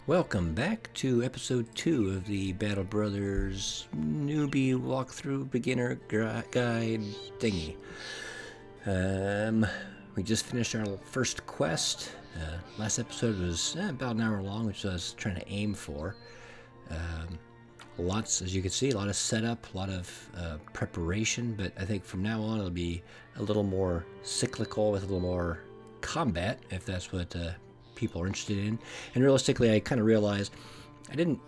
Welcome back to episode 2 of the Battle Brothers Newbie Walkthrough Beginner Guide thingy. We just finished our first quest. Last episode was about an hour long, which I was trying to aim for. Lots, as you can see, a lot of setup, a lot of preparation, but I think from now on it'll be a little more cyclical with a little more combat, if that's what people are interested in. And realistically, I kind of realized I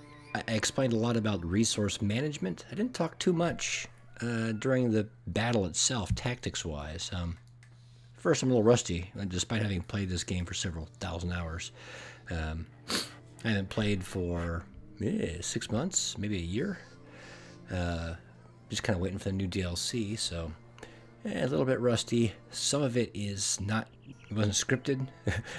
explained a lot about resource management. I didn't talk too much during the battle itself, tactics-wise. First, I'm a little rusty, despite having played this game for several thousand hours. I haven't played for 6 months, maybe a year. Just kind of waiting for the new DLC, so a little bit rusty. Some of it it wasn't scripted.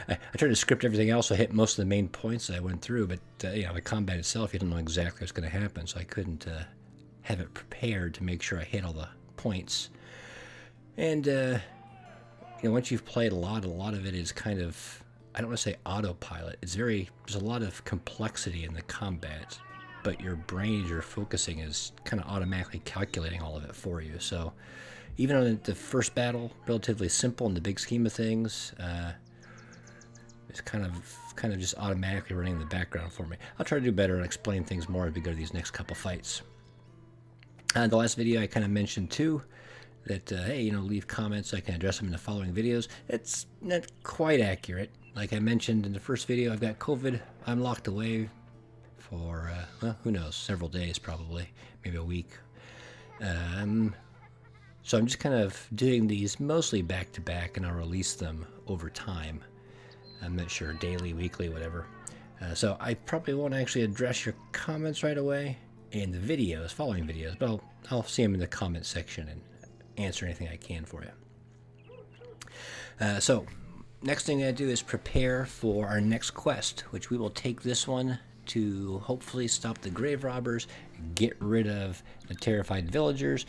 I tried to script everything else, so I hit most of the main points I went through, but the combat itself, you don't know exactly what's going to happen, so I couldn't have it prepared to make sure I hit all the points. And once you've played a lot of it is kind of, I don't want to say autopilot. There's a lot of complexity in the combat, but your brain, as you're focusing, is kind of automatically calculating all of it for you. So even on the first battle, relatively simple in the big scheme of things, it's kind of just automatically running in the background for me. I'll try to do better and explain things more as we go to these next couple fights. The last video I kind of mentioned too, that hey, leave comments so I can address them in the following videos. It's not quite accurate. Like I mentioned in the first video, I've got COVID. I'm locked away for, who knows, several days probably, maybe a week. So I'm just kind of doing these mostly back to back, and I'll release them over time. I'm not sure, daily, weekly, whatever. So I probably won't actually address your comments right away in the videos, following videos, but I'll see them in the comment section and answer anything I can for you. So next thing I do is prepare for our next quest, which we will take this one to hopefully stop the grave robbers, get rid of the terrified villagers,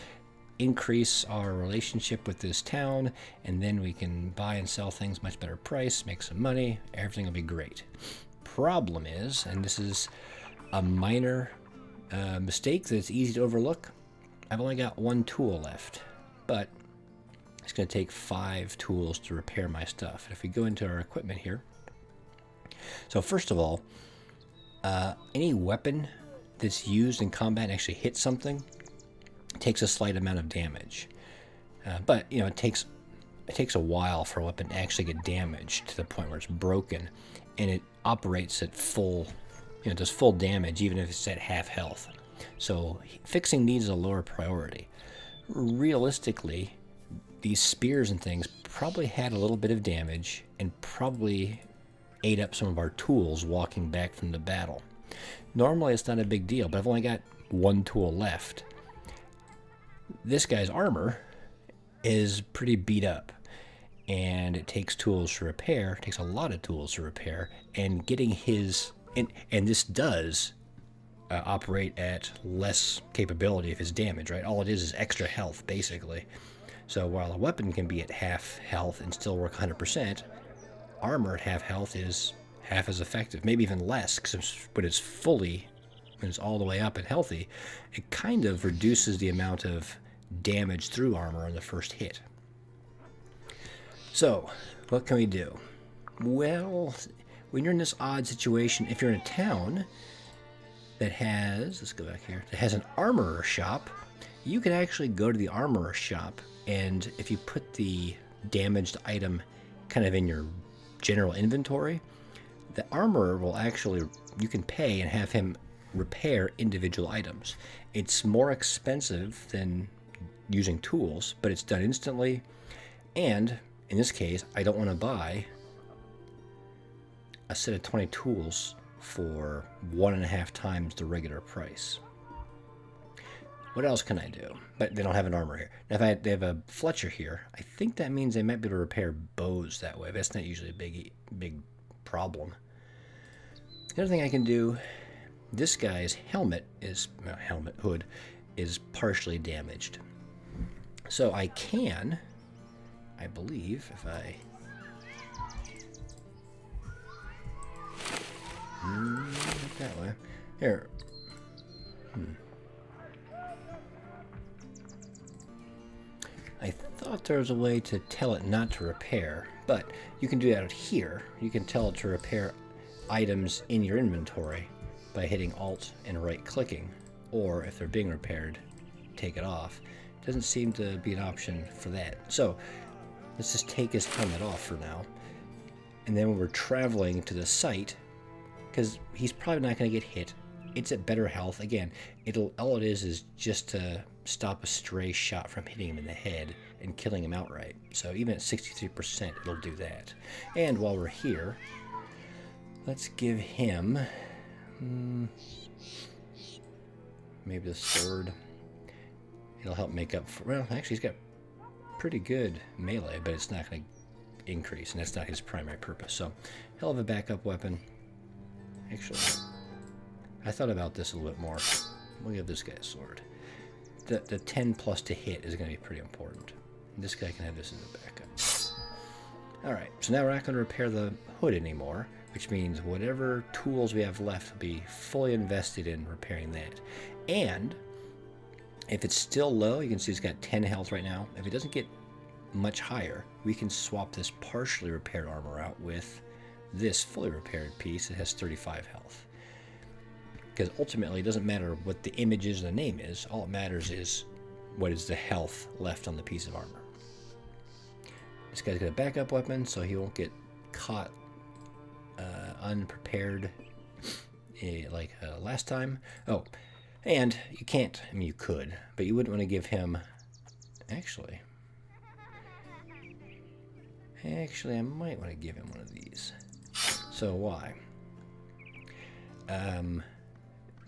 increase our relationship with this town, and then we can buy and sell things much better price, make some money, everything will be great. Problem is, and this is a minor mistake that's easy to overlook, I've only got one tool left, but it's going to take 5 tools to repair my stuff. If we go into our equipment here, so first of all, any weapon that's used in combat and actually hits something takes a slight amount of damage, but it takes a while for a weapon to actually get damaged to the point where it's broken, and it operates at full, does full damage even if it's at half health. So fixing these is a lower priority. Realistically, these spears and things probably had a little bit of damage and probably ate up some of our tools walking back from the battle. Normally it's not a big deal, but I've only got one tool left. This guy's armor is pretty beat up, and it takes tools to repair. It takes a lot of tools to repair, and getting his and this does operate at less capability if it's damaged, right? All it is extra health, basically. So while a weapon can be at half health and still work 100%, armor at half health is half as effective, maybe even less, because when it's all the way up and healthy, it kind of reduces the amount of damage through armor on the first hit. So, what can we do? Well, when you're in this odd situation, if you're in a town that has, let's go back here, that has an armorer shop, you can actually go to the armorer shop, and if you put the damaged item kind of in your general inventory, the armorer will actually, you can pay and have him repair individual items. It's more expensive than using tools, but it's done instantly, and in this case, I don't want to buy a set of 20 tools for 1.5 times the regular price. What else can I do? But they don't have an armor here. Now, if they have a Fletcher here, I think that means they might be able to repair bows that way. But that's not usually a big problem. The other thing I can do, this guy's hood is partially damaged. So I can, I believe, if I that way. Here. I thought there was a way to tell it not to repair, but you can do that out here. You can tell it to repair items in your inventory by hitting Alt and right-clicking, or if they're being repaired, take it off. Doesn't seem to be an option for that. So let's just take his helmet off for now. And then when we're traveling to the site, because he's probably not going to get hit, it's at better health. Again, all it is just to stop a stray shot from hitting him in the head and killing him outright. So even at 63%, it'll do that. And while we're here, let's give him maybe the sword. It'll help make up for, well, actually he's got pretty good melee, but it's not going to increase, and that's not his primary purpose. So he'll have a backup weapon. Actually, I thought about this a little bit more. We'll give this guy a sword. The 10 plus to hit is going to be pretty important. This guy can have this as a backup. Alright, so now we're not going to repair the hood anymore, which means whatever tools we have left will be fully invested in repairing that. And if it's still low, you can see it's got 10 health right now. If it doesn't get much higher, we can swap this partially repaired armor out with this fully repaired piece that has 35 health. Because ultimately, it doesn't matter what the image is or the name is. All it matters is what is the health left on the piece of armor. This guy's got a backup weapon, so he won't get caught unprepared like last time. Oh, and you can't, I mean, you could, but you wouldn't want to give him, actually, I might want to give him one of these. So why?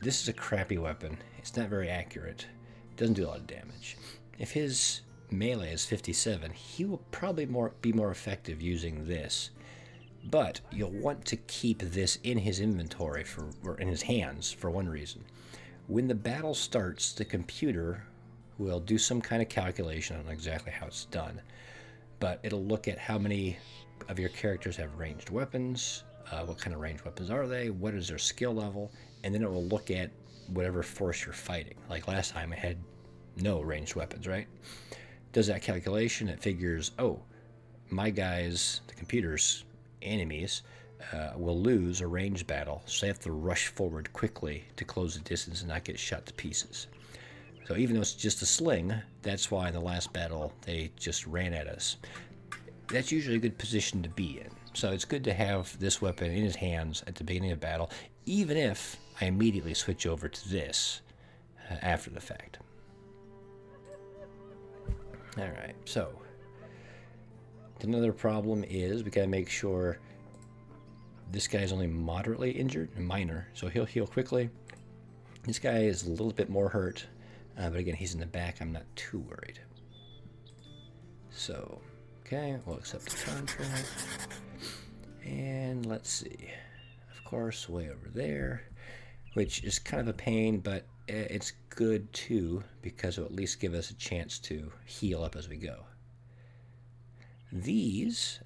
This is a crappy weapon. It's not very accurate. It doesn't do a lot of damage. If his melee is 57, he will probably be more effective using this. But you'll want to keep this in his inventory or in his hands for one reason. When the battle starts, the computer will do some kind of calculation. I don't know exactly how it's done, but it'll look at how many of your characters have ranged weapons, what kind of ranged weapons are they, what is their skill level, and then it will look at whatever force you're fighting. Like last time, I had no ranged weapons, right? Does that calculation, it figures, oh, my guys, the computer's enemies, will lose a ranged battle, so they have to rush forward quickly to close the distance and not get shot to pieces. So even though it's just a sling, that's why in the last battle they just ran at us. That's usually a good position to be in. So it's good to have this weapon in his hands at the beginning of battle, even if I immediately switch over to this after the fact. Alright, so another problem is we gotta make sure this guy's only moderately injured, minor, so he'll heal quickly. This guy is a little bit more hurt, but again, he's in the back. I'm not too worried. So, okay, we'll accept the contract. And let's see. Of course, way over there, which is kind of a pain, but it's good too, because it'll at least give us a chance to heal up as we go. These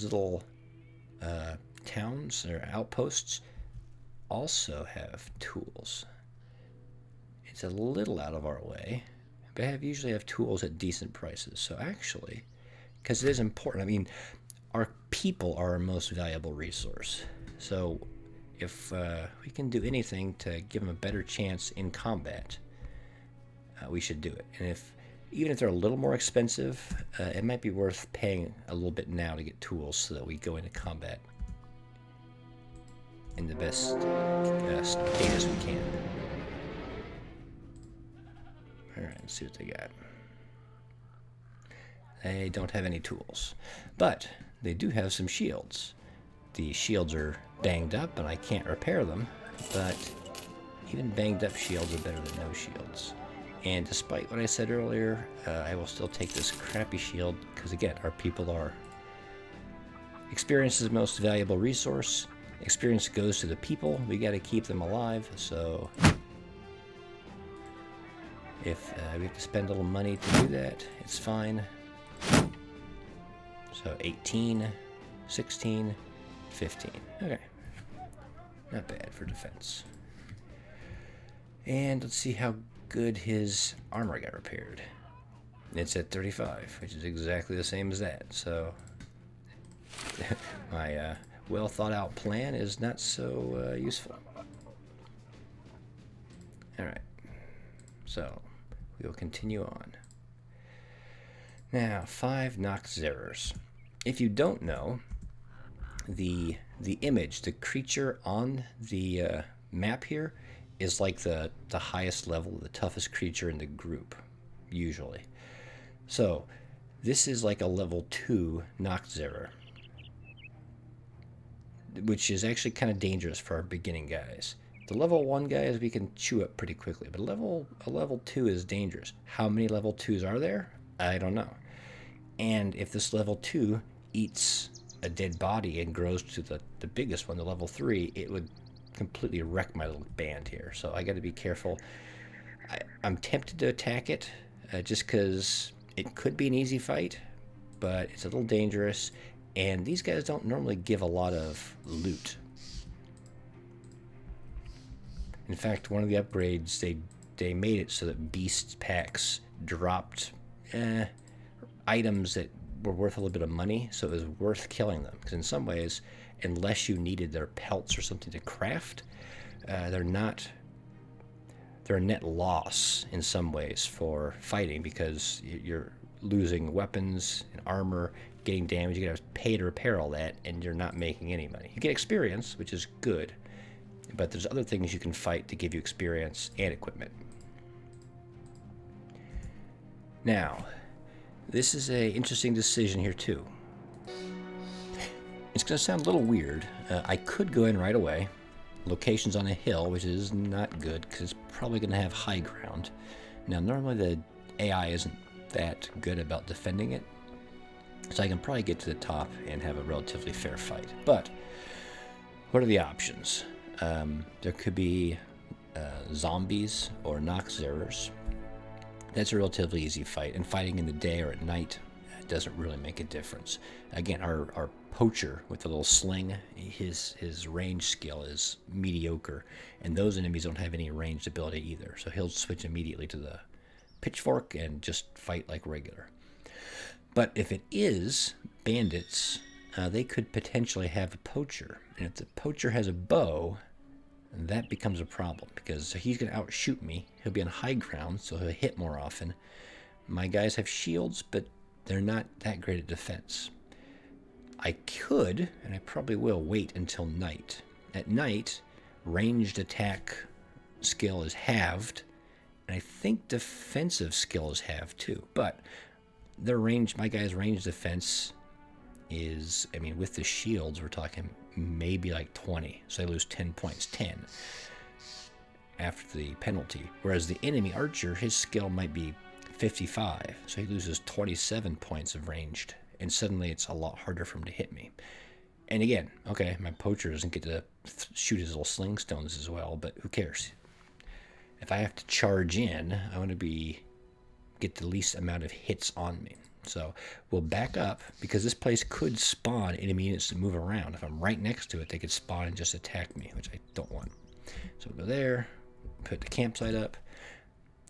little towns or outposts also have tools. It's a little out of our way, but I usually have tools at decent prices. So actually, because it is important, I mean, our people are our most valuable resource. So if we can do anything to give them a better chance in combat, we should do it. And even if they're a little more expensive, it might be worth paying a little bit now to get tools so that we go into combat in the best state as we can. Alright, let's see what they got. They don't have any tools, but they do have some shields. The shields are banged up and I can't repair them, but even banged up shields are better than no shields. And despite what I said earlier, I will still take this crappy shield, because again, our people are... Experience is the most valuable resource. Experience goes to the people. We got to keep them alive, so... If we have to spend a little money to do that, it's fine. So 18, 16, 15. Okay. Not bad for defense. And let's see how good his armor got repaired. It's at 35, which is exactly the same as that. So my well thought out plan is not so useful. Alright, so we will continue on. Now, 5 Noxzerers. If you don't know, the image, the creature on the map here is like the highest level, the toughest creature in the group, usually. So this is like a level 2 Noxzerer, which is actually kind of dangerous for our beginning guys. The level 1 guys we can chew up pretty quickly, but a level 2 is dangerous. How many level 2s are there? I don't know. And if this level 2 eats a dead body and grows to the biggest one, the level 3, it would completely wreck my little band here. So I got to be careful. I'm tempted to attack it just because it could be an easy fight, but it's a little dangerous. And these guys don't normally give a lot of loot. In fact, one of the upgrades, they made it so that beast packs dropped items that were worth a little bit of money, so it was worth killing them. Because in some ways, unless you needed their pelts or something to craft, they're a net loss in some ways for fighting, because you're losing weapons and armor, getting damage. You gotta pay to repair all that, and you're not making any money. You get experience, which is good, but there's other things you can fight to give you experience and equipment. Now, this is a interesting decision here too. It's going to sound a little weird. I could go in right away. Location's on a hill, which is not good because it's probably going to have high ground. Now, normally the AI isn't that good about defending it, so I can probably get to the top and have a relatively fair fight. But what are the options? There could be zombies or Noxzerers. That's a relatively easy fight, and fighting in the day or at night doesn't really make a difference. Again, our poacher with the little sling, his range skill is mediocre, and those enemies don't have any ranged ability either, so he'll switch immediately to the pitchfork and just fight like regular. But if it is bandits, they could potentially have a poacher, and if the poacher has a bow, that becomes a problem, because he's going to outshoot me. He'll be on high ground, so he'll hit more often. My guys have shields, but they're not that great at defense. I could, and I probably will, wait until night. At night, ranged attack skill is halved, and I think defensive skill is halved too. But my guys' range defense is, I mean, with the shields, we're talking maybe like 20, so I lose 10 points, 10 after the penalty. Whereas the enemy archer, his skill might be 55, so he loses 27 points of ranged, and suddenly it's a lot harder for him to hit me. And again, okay, my poacher doesn't get to shoot his little sling stones as well, but who cares? If I have to charge in, I want to get the least amount of hits on me. So we'll back up, because this place could spawn enemy units to move around. If I'm right next to it, they could spawn and just attack me, which I don't want. So we'll go there, put the campsite up.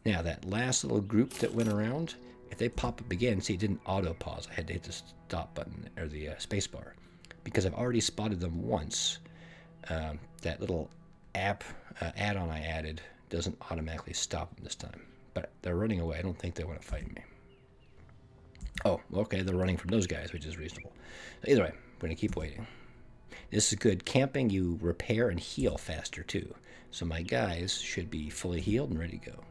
Now that last little group that went around, if they pop up again, see, it didn't auto pause. I had to hit the stop button, or the space bar, because I've already spotted them once. That little add-on I added doesn't automatically stop them this time. But they're running away. I don't think they want to fight me. Oh, okay, they're running from those guys, which is reasonable. Either way, I'm going to keep waiting. This is good. Camping, you repair and heal faster, too. So my guys should be fully healed and ready to go.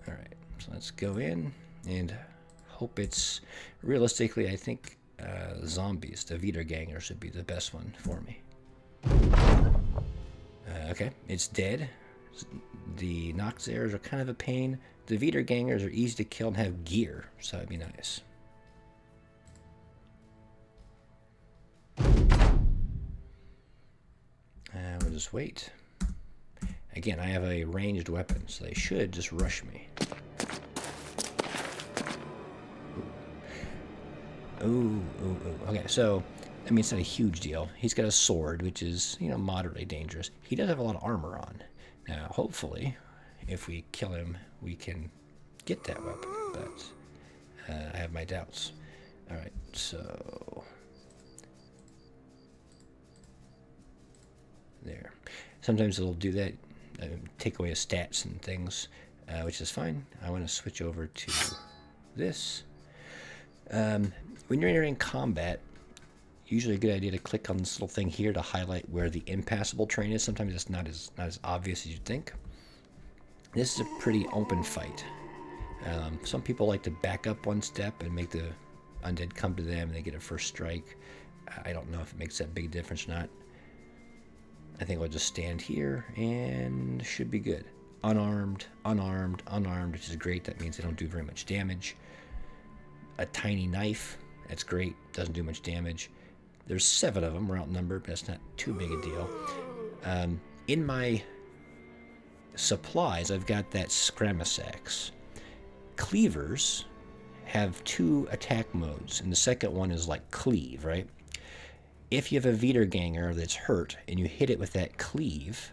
Alright, so let's go in and hope it's... Realistically, I think zombies, the Wiedergangers, would be the best one for me. Okay, it's dead. The Noxzerers are kind of a pain. The Wiedergangers are easy to kill and have gear, so that'd be nice. We'll just wait. Again, I have a ranged weapon, so they should just rush me. Ooh. Okay, so I mean, it's not a huge deal. He's got a sword, which is, you know, moderately dangerous. He does have a lot of armor on. Now, hopefully, if we kill him, we can get that weapon, but I have my doubts. All right, so there. Sometimes it'll do that, take away his stats and things, which is fine. I want to switch over to this. When you're entering combat, usually a good idea to click on this little thing here to highlight where the impassable terrain is. Sometimes it's not as obvious as you'd think. This is a pretty open fight. Some people like to back up one step and make the undead come to them and they get a first strike. I don't know if it makes that big difference or not. I think we'll just stand here and should be good. Unarmed, unarmed, unarmed, which is great. That means they don't do very much damage. A tiny knife, that's great. Doesn't do much damage. There's 7 of them. We're outnumbered, but that's not too big a deal. In my supplies, I've got that Scramasax. Cleavers have 2 attack modes, and the second one is like cleave, right? If you have a Wiederganger that's hurt and you hit it with that cleave,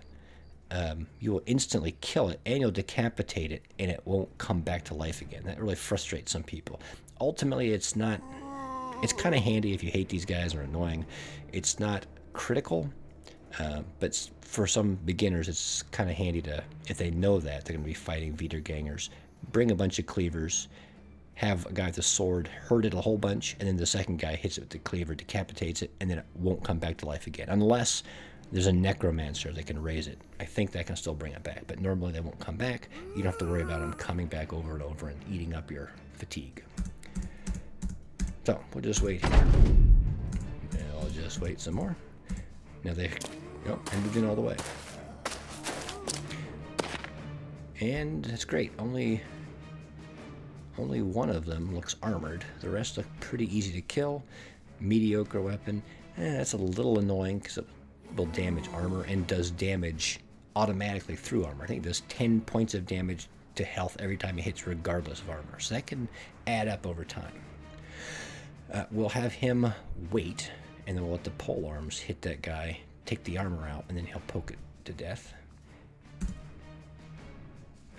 you will instantly kill it and you'll decapitate it and it won't come back to life again. That really frustrates some people. Ultimately, it's not. It's kind of handy if you hate these guys or annoying. It's not critical, but for some beginners, it's kind of handy to, if they know that they're going to be fighting Wiedergangers, bring a bunch of cleavers, have a guy with a sword hurt it a whole bunch, and then the second guy hits it with the cleaver, decapitates it, and then it won't come back to life again. Unless there's a necromancer that can raise it. I think that can still bring it back, but normally they won't come back. You don't have to worry about them coming back over and over and eating up your fatigue. So we'll just wait here. And I'll just wait some more. Now they go and moved in all the way. And that's great. Only one of them looks armored. The rest look pretty easy to kill. Mediocre weapon. That's a little annoying because it will damage armor and does damage automatically through armor. I think it does 10 points of damage to health every time it hits regardless of armor. So that can add up over time. We'll have him wait, and then we'll let the pole arms hit that guy, take the armor out, and then he'll poke it to death.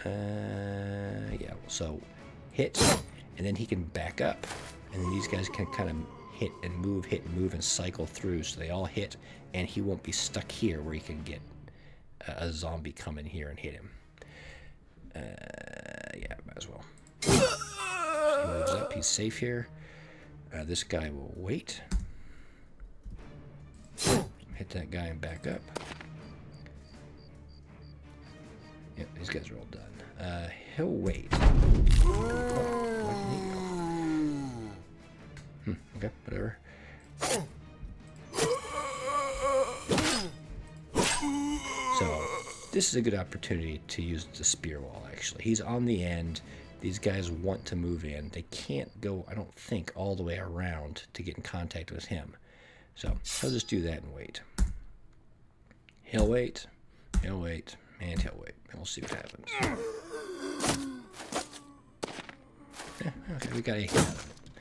Yeah, so hit, and then he can back up, and then these guys can kind of hit and move, and cycle through, so they all hit, and he won't be stuck here where he can get a zombie come in here and hit him. Yeah, might as well. So he moves up, he's safe here. This guy will wait. Hit that guy and back up. Yep, these guys are all done. He'll wait. Okay, whatever. So, this is a good opportunity to use the spear wall, actually. He's on the end. These guys want to move in. They can't go, I don't think, all the way around to get in contact with him. So, he'll just do that and wait. He'll wait, and he'll wait, and we'll see what happens. Yeah, okay, we got a hit out of it.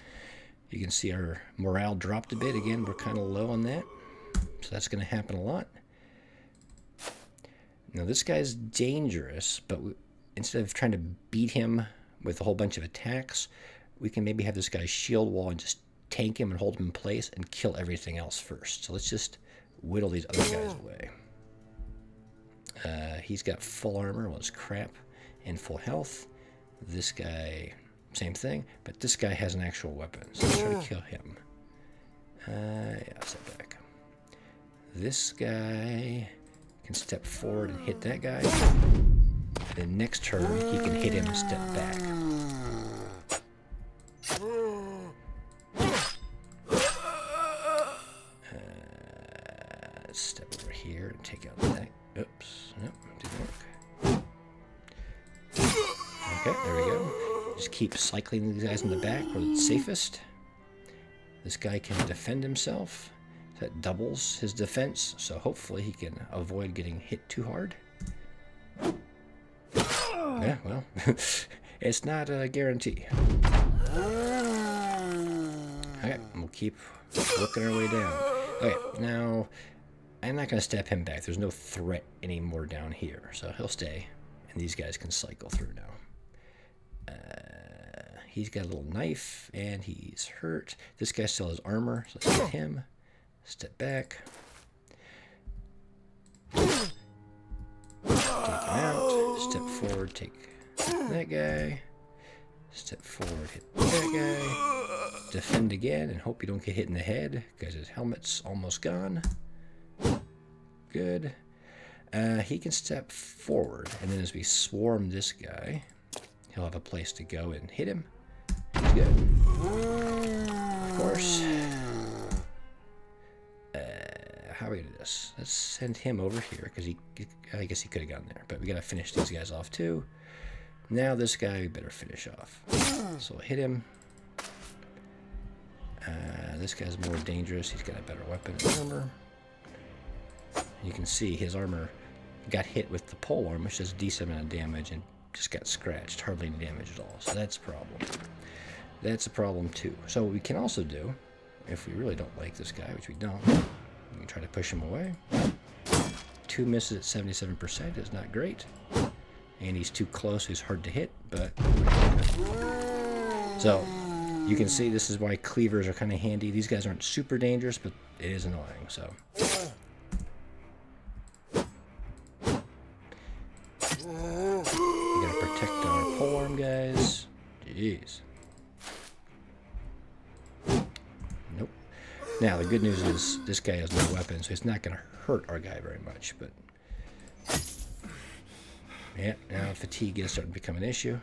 You can see our morale dropped a bit. Again, we're kind of low on that. So that's going to happen a lot. Now, this guy's dangerous, but instead of trying to beat him with a whole bunch of attacks, we can maybe have this guy's shield wall and just tank him and hold him in place and kill everything else first. So let's just whittle these other guys away. He's got full armor, well, it's crap, and full health. This guy, same thing, but this guy has an actual weapon, so let's try to kill him. Yeah, step back. This guy can step forward and hit that guy. Then next turn, he can hit him and step back. Let's step over here and take out that. Oops, nope, didn't work. Okay, there we go. Just keep cycling these guys in the back where it's safest. This guy can defend himself. That doubles his defense, so hopefully he can avoid getting hit too hard. Yeah, well, it's not a guarantee. Okay, we'll keep Working our way down. Okay, now I'm not going to step him back. There's no threat anymore down here, so he'll stay, and these guys can cycle through now. He's got a little knife, and he's hurt. This guy still has armor, so let's get him. Step back. Take him out. Step forward, take that guy. Step forward, hit that guy. Defend again, and hope you don't get hit in the head, because his helmet's almost gone. Good. He can step forward, and then as we swarm this guy, he'll have a place to go and hit him. He's good. Of course. How are we gonna do this? Let's send him over here, because I guess he could have gone there, but we gotta finish these guys off too. Now this guy we better finish off. So we'll hit him. This guy's more dangerous. He's got a better weapon and armor. You can see his armor got hit with the polearm, which does a decent amount of damage, and just got scratched. Hardly any damage at all. So that's a problem. That's a problem too. So what we can also do, if we really don't like this guy, which we don't, we can try to push him away. 2 misses at 77% is not great. And he's too close, he's hard to hit, but... So, you can see this is why cleavers are kind of handy. These guys aren't super dangerous, but it is annoying, so... We gotta protect our polearm guys. Jeez. Nope. Now, the good news is this guy has no weapon, so he's not gonna hurt our guy very much, but... Yeah, now fatigue is starting to become an issue.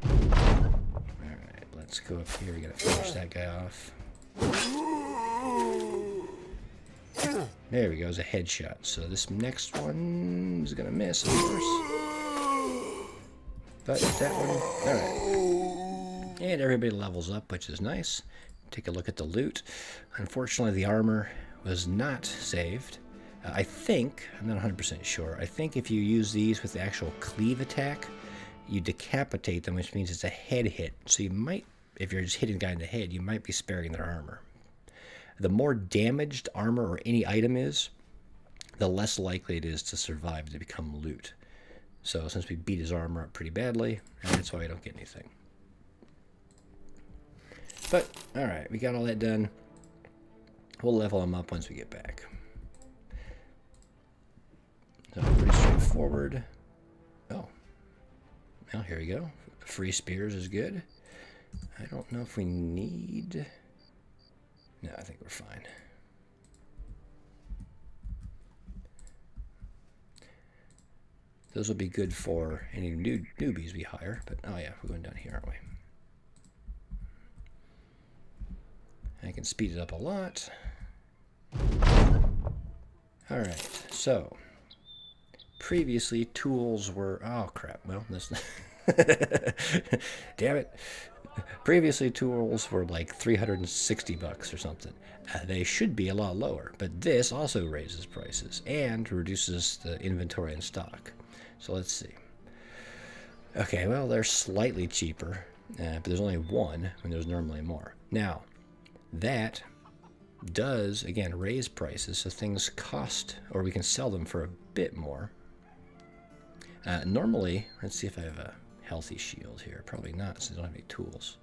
Alright, let's go up here. We gotta finish that guy off. There we go, it's a headshot. So this next one is gonna miss, of course. But that one, alright. And everybody levels up, which is nice. Take a look at the loot. Unfortunately, the armor was not saved. I think, I'm not 100% sure, I think if you use these with the actual cleave attack, you decapitate them, which means it's a head hit. So you might, if you're just hitting a guy in the head, you might be sparing their armor. The more damaged armor or any item is, the less likely it is to survive to become loot. So since we beat his armor up pretty badly, that's why we don't get anything. But, alright, we got all that done. We'll level him up once we get back. So pretty straightforward. Oh. Well, here we go. Free spears is good. I don't know if we need... No, I think we're fine. Those will be good for any newbies we hire, but oh yeah, we're going down here, aren't we? I can speed it up a lot. Alright, so previously tools were, oh crap, well, this damn it. Previously tools were like $360 or something. They should be a lot lower, but this also raises prices and reduces the inventory in stock. So let's see. Okay, well, they're slightly cheaper, but there's only one when there's normally more. Now, that does, again, raise prices, so things cost, or we can sell them for a bit more. Normally, let's see if I have a healthy shield here. Probably not, since I don't have any tools.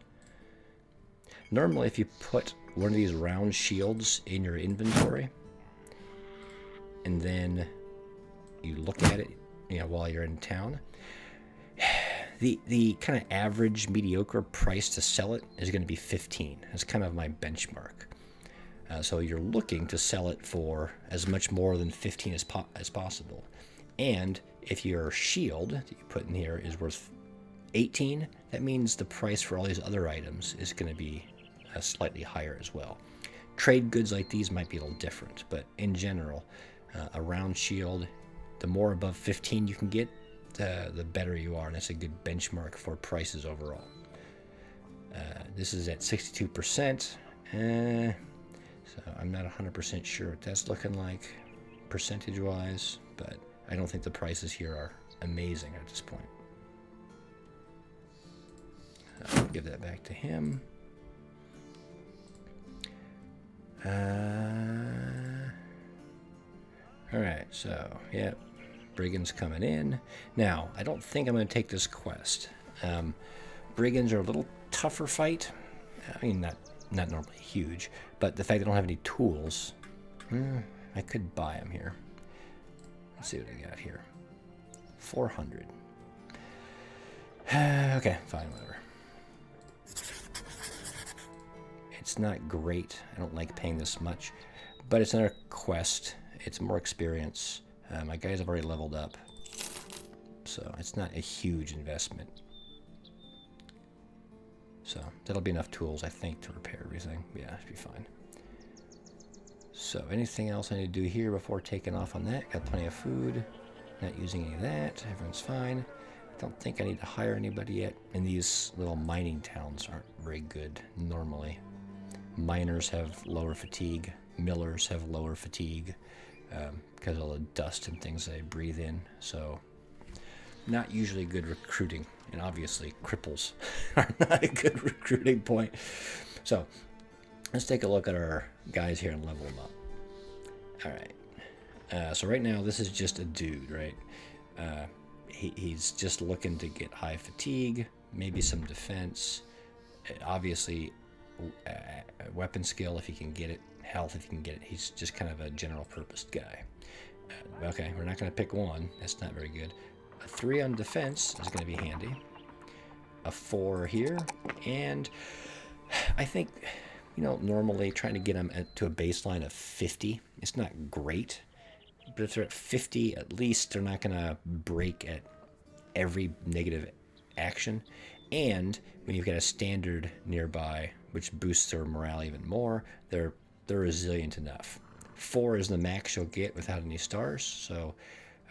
Normally, if you put one of these round shields in your inventory, and then you look at it, you know, while you're in town, the kind of average mediocre price to sell it is going to be 15. That's kind of my benchmark. So you're looking to sell it for as much more than 15 as possible. And if your shield that you put in here is worth 18, that means the price for all these other items is going to be slightly higher as well. Trade goods like these might be a little different, but in general, a round shield, the more above 15 you can get, the better you are, and that's a good benchmark for prices overall. This is at 62%, so I'm not 100% sure what that's looking like percentage-wise, but I don't think the prices here are amazing at this point. I'll give that back to him. Alright, so, yeah, Brigands coming in. Now, I don't think I'm going to take this quest. Brigands are a little tougher fight. I mean, not normally huge, but the fact they don't have any tools, I could buy them here. Let's see what I got here. 400. Okay, fine, whatever. It's not great. I don't like paying this much, but it's another quest. It's more experience. My guys have already leveled up, so it's not a huge investment. So that'll be enough tools, I think, to repair everything. Yeah, it should be fine. So anything else I need to do here before taking off on that? Got plenty of food. Not using any of that. Everyone's fine. Don't think I need to hire anybody yet. And these little mining towns aren't very good normally. Miners have lower fatigue. Millers have lower fatigue because of all the dust and things they breathe in. So not usually good recruiting. And obviously cripples are not a good recruiting point. So let's take a look at our guys here and level them up. All right. So right now this is just a dude, right? He's just looking to get high fatigue, maybe some defense, obviously weapon skill if he can get it, health if he can get it. He's just kind of a general purpose guy. Okay, we're not going to pick one. That's not very good. A 3 on defense is going to be handy. A 4 here, and I think, you know, normally trying to get them to a baseline of 50, it's not great. But if they're at 50, at least they're not going to break at every negative action. And when you've got a standard nearby, which boosts their morale even more, they're resilient enough. 4 is the max you'll get without any stars, so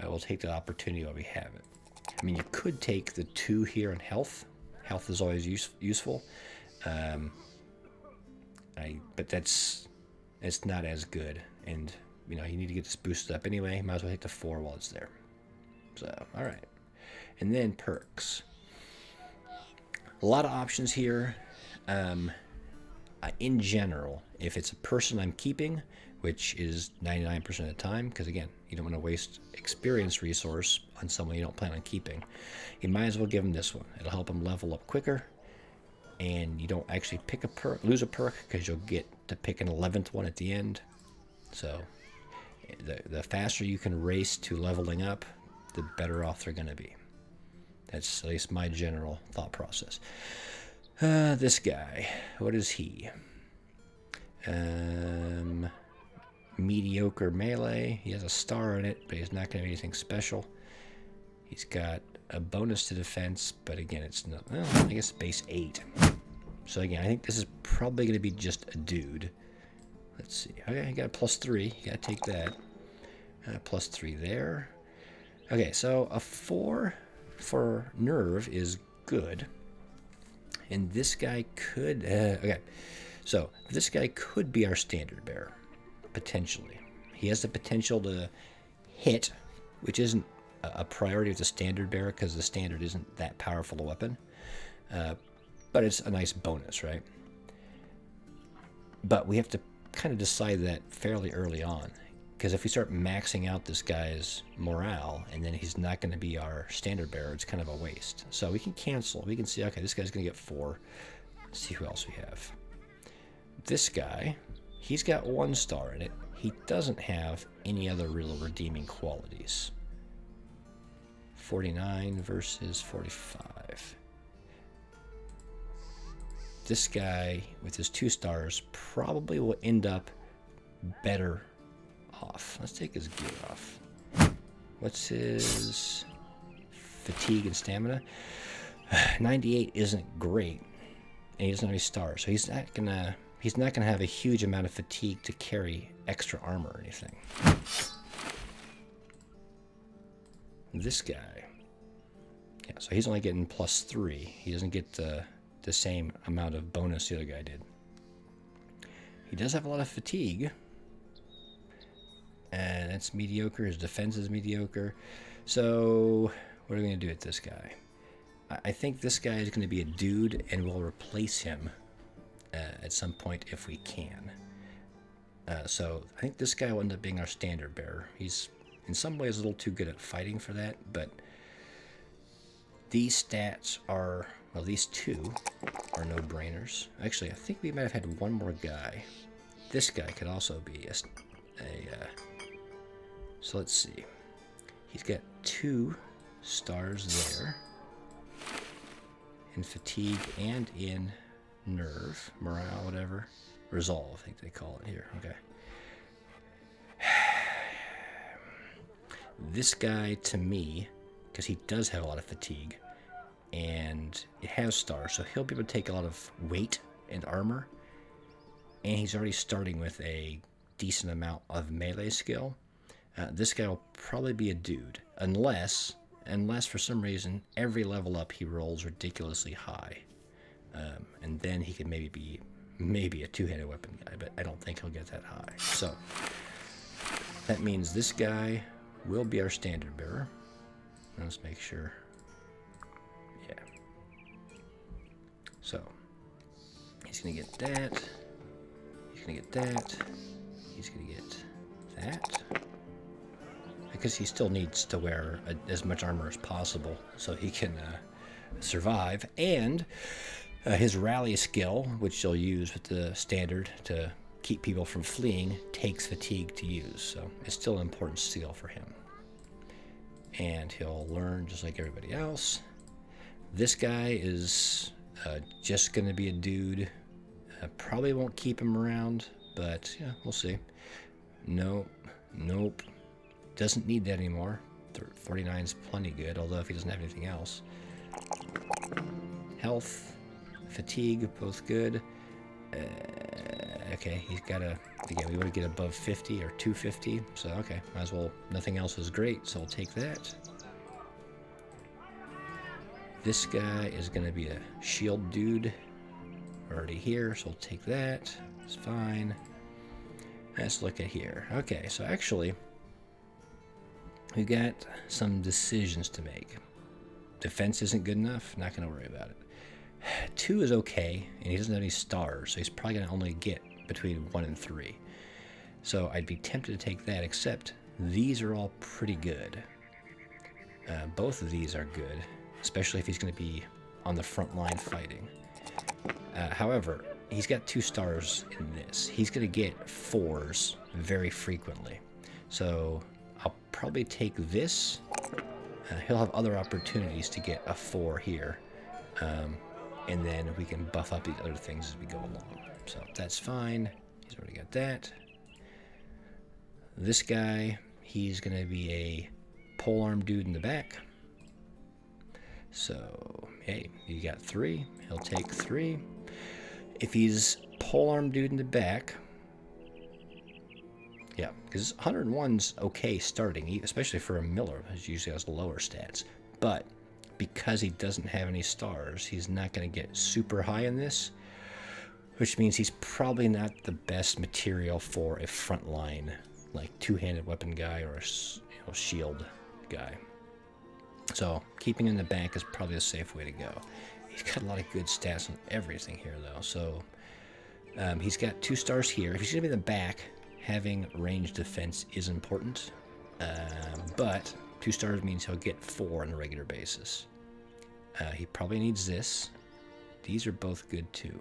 we'll take the opportunity while we have it. I mean, you could take the 2 here in health. Health is always useful. But it's not as good, and you know, you need to get this boosted up anyway. Might as well take the 4 while it's there. So, all right. And then perks. A lot of options here. In general, if it's a person I'm keeping, which is 99% of the time, because again, you don't want to waste experience resource on someone you don't plan on keeping, you might as well give them this one. It'll help them level up quicker, and you don't actually pick a perk, lose a perk, because you'll get to pick an 11th one at the end. So the faster you can race to leveling up, the better off they're going to be. That's at least my general thought process. This guy, what is he? Mediocre melee. He has a star in it, but he's not going to be anything special. He's got a bonus to defense, but again, it's not. Well, I guess base 8. So again, I think this is probably going to be just a dude. Let's see. Okay, he got a +3. You got to take that. +3 there. Okay, so a 4 for nerve is good. And this guy could... okay, so this guy could be our standard bearer, potentially. He has the potential to hit, which isn't a priority with the standard bearer because the standard isn't that powerful a weapon. But it's a nice bonus, right? But we have to kind of decide that fairly early on. Because if we start maxing out this guy's morale, and then he's not going to be our standard bearer, it's kind of a waste. So we can cancel. We can see, okay, this guy's going to get 4. Let's see who else we have. This guy, he's got 1 star in it. He doesn't have any other real redeeming qualities. 49 versus 45. This guy, with his 2 stars, probably will end up better off. Let's take his gear off. What's his fatigue and stamina? 98 isn't great, and he doesn't have any stars, so he's not gonna have a huge amount of fatigue to carry extra armor or anything. This guy, yeah, so he's only getting +3. He doesn't get the same amount of bonus the other guy did. He does have a lot of fatigue. And that's mediocre. His defense is mediocre. So what are we going to do with this guy? I think this guy is going to be a dude, and we'll replace him at some point if we can. So I think this guy will end up being our standard bearer. He's in some ways a little too good at fighting for that, but these stats are, well, these two are no-brainers. Actually, I think we might have had one more guy. This guy could also be so let's see. He's got 2 stars there in fatigue and in nerve, morale, whatever. Resolve, I think they call it here. Okay. This guy, to me, because he does have a lot of fatigue, and it has stars, so he'll be able to take a lot of weight and armor, and he's already starting with a decent amount of melee skill. This guy will probably be a dude, unless for some reason every level up he rolls ridiculously high, and then he could maybe be a two-handed weapon guy, but I don't think he'll get that high. So that means this guy will be our standard bearer. Let's make sure. Yeah. So he's gonna get that. He's gonna get that. He's gonna get that. Because he still needs to wear as much armor as possible so he can survive. And his rally skill, which you'll use with the standard to keep people from fleeing, takes fatigue to use. So it's still an important skill for him. And he'll learn just like everybody else. This guy is just going to be a dude. Probably won't keep him around, but yeah, we'll see. Nope. Doesn't need that anymore. 49 is plenty good, although if he doesn't have anything else. Health, fatigue, both good. Okay, he's got a... Again, we want to get above 50 or 250, so okay, might as well. Nothing else is great, so we'll take that. This guy is going to be a shield dude. Already here, so we'll take that. It's fine. Let's look at here. Okay, so actually, we got some decisions to make. Defense isn't good enough, not going to worry about it. 2 is okay, and he doesn't have any stars, so he's probably going to only get between 1 and 3. So I'd be tempted to take that, except these are all pretty good. Both of these are good, especially if he's going to be on the front line fighting. However, he's got 2 stars in this. He's going to get 4s very frequently. So I'll probably take this. He'll have other opportunities to get a 4 here. And then we can buff up these other things as we go along. So that's fine. He's already got that. This guy, he's going to be a polearm dude in the back. So, hey, you got 3. He'll take 3. If he's polearm dude in the back, yeah, because 101's okay starting, especially for a Miller, who usually has lower stats. But because he doesn't have any stars, he's not going to get super high in this, which means he's probably not the best material for a frontline, like two-handed weapon guy or a shield guy. So keeping in the back is probably a safe way to go. He's got a lot of good stats on everything here, though. So he's got 2 stars here. If he's going to be in the back, having range defense is important, but 2 stars means he'll get 4 on a regular basis. He probably needs this. These are both good too.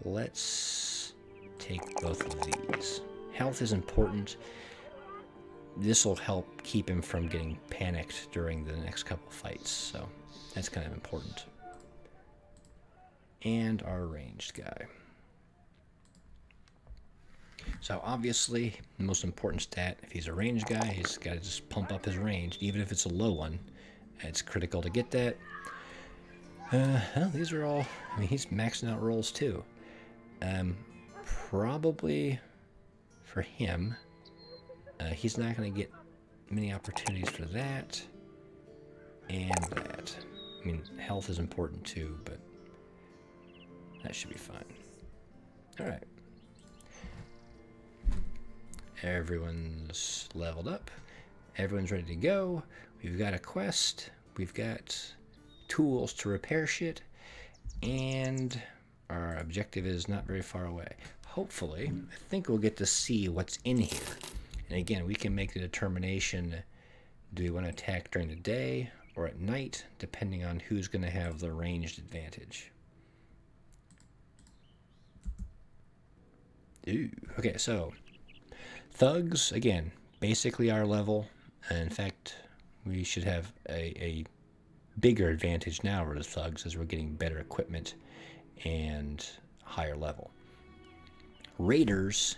Let's take both of these. Health is important. This will help keep him from getting panicked during the next couple fights, so that's kind of important. And our ranged guy. So obviously, the most important stat, if he's a ranged guy, he's got to just pump up his range, even if it's a low one. It's critical to get that. Well, these are all, I mean, he's maxing out rolls too. Probably for him, he's not going to get many opportunities for that and that. I mean, health is important too, but that should be fine. All right. Everyone's leveled up. Everyone's ready to go. We've got a quest. We've got tools to repair shit. And Our objective is not very far away. Hopefully, I think we'll get to see what's in here. And again, we can make the determination, do we want to attack during the day or at night, depending on who's going to have the ranged advantage. Ooh, okay, so thugs, again, basically our level. In fact, we should have a bigger advantage now over the thugs as we're getting better equipment and higher level. Raiders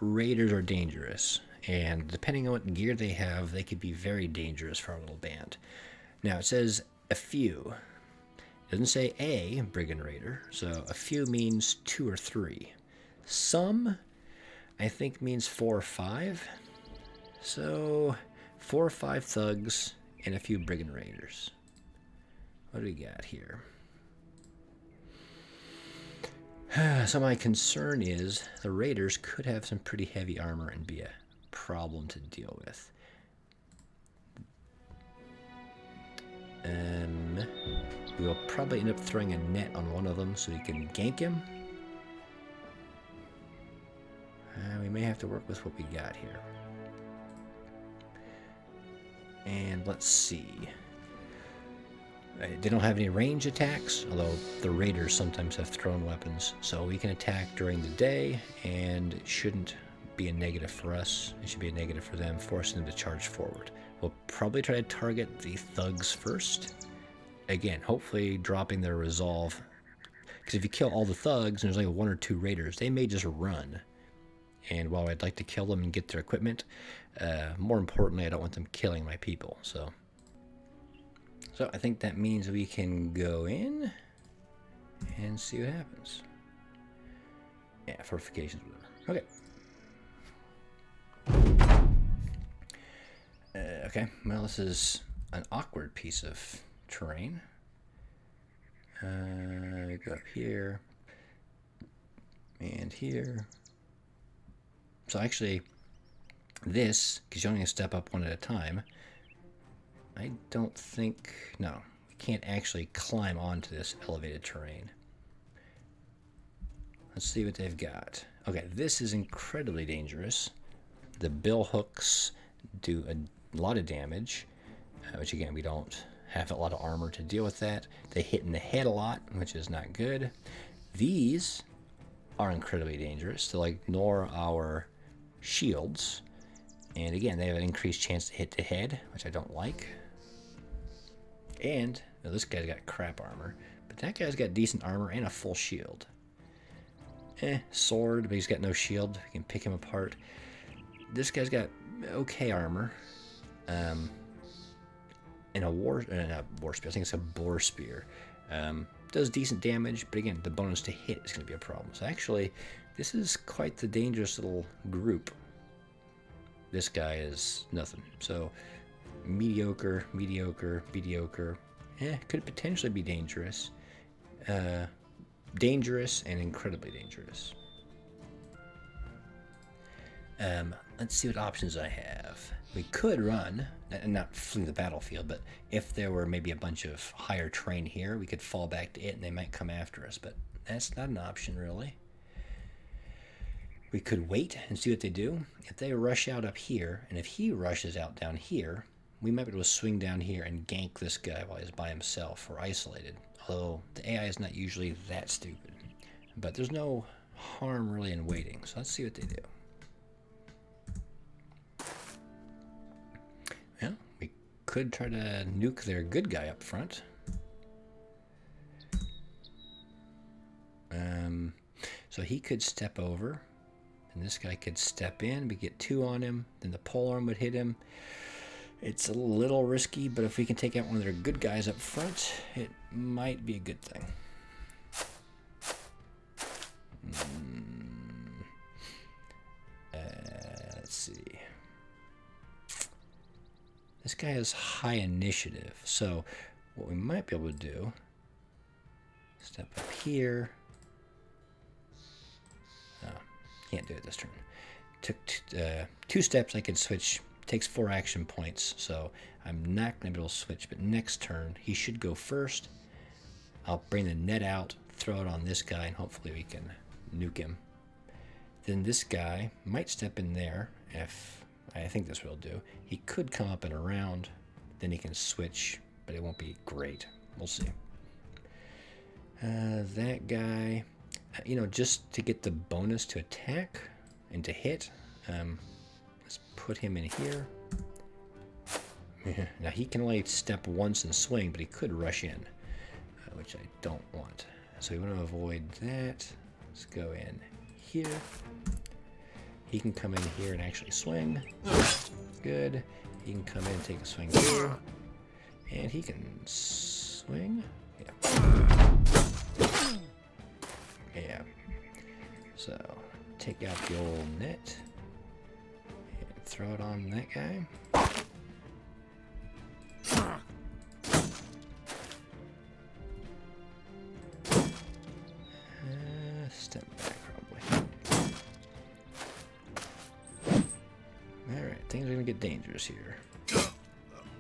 are dangerous, and depending on what gear they have, they could be very dangerous for our little band. Now it says a few. It doesn't say a brigand raider, so a few means 2 or 3. Some, I think, means 4 or 5. So 4 or 5 thugs and a few brigand raiders. What do we got here? So my concern is the raiders could have some pretty heavy armor and be a problem to deal with. We'll probably end up throwing a net on one of them so we can gank him. We may have to work with what we got here. And let's see. They don't have any range attacks, although the raiders sometimes have thrown weapons. So we can attack during the day, and it shouldn't be a negative for us. It should be a negative for them, forcing them to charge forward. We'll probably try to target the thugs first. Again, hopefully dropping their resolve. Because if you kill all the thugs and there's only 1 or 2 raiders, they may just run. And while I'd like to kill them and get their equipment, more importantly, I don't want them killing my people. So I think that means we can go in and see what happens. Yeah, fortifications, whatever. Okay. Okay, well, this is an awkward piece of terrain. Go up here and here. So actually, this, because you only step up 1 at a time, I don't think, no, we can't actually climb onto this elevated terrain. Let's see what they've got. Okay, this is incredibly dangerous. The bill hooks do a lot of damage, which again, we don't have a lot of armor to deal with that. They hit in the head a lot, which is not good. These are incredibly dangerous. They'll ignore our shields. And again, they have an increased chance to hit the head, which I don't like. And this guy's got crap armor, but that guy's got decent armor and a full shield. Sword, but he's got no shield. We can pick him apart. This guy's got okay armor. And a war spear. I think it's a boar spear. Does decent damage, but again, the bonus to hit is going to be a problem. So actually, this is quite the dangerous little group. This guy is nothing. So mediocre, mediocre, mediocre. Could potentially be dangerous. Dangerous and incredibly dangerous. Let's see what options I have. We could run, and not flee the battlefield, but if there were maybe a bunch of higher terrain here, we could fall back to it and they might come after us, but that's not an option really. We could wait and see what they do. If they rush out up here, and if he rushes out down here, we might be able to swing down here and gank this guy while he's by himself or isolated. Although the AI is not usually that stupid. But there's no harm really in waiting, so let's see what they do. Well, we could try to nuke their good guy up front. So he could step over, and this guy could step in. We get 2 on him, then the polearm would hit him. It's a little risky, but if we can take out one of their good guys up front, it might be a good thing. Let's see. This guy has high initiative, so what we might be able to do, step up here. Oh, can't do it this turn. Took 2 steps, I could switch. Takes 4 action points, so I'm not going to be able to switch, but next turn he should go first. I'll bring the net out, throw it on this guy, and hopefully we can nuke him. Then this guy might step in there. If I think this will do. He could come up and around. Then he can switch, but it won't be great. We'll see. That guy, you know, just to get the bonus to attack and to hit, let's put him in here. Now he can only step once and swing, but he could rush in, which I don't want. So we want to avoid that. Let's go in here. He can come in here and actually swing. Good. He can come in and take a swing here. And he can swing. Yeah. Yeah. So take out the old net and throw it on that guy. Step back probably. Alright, things are gonna get dangerous here.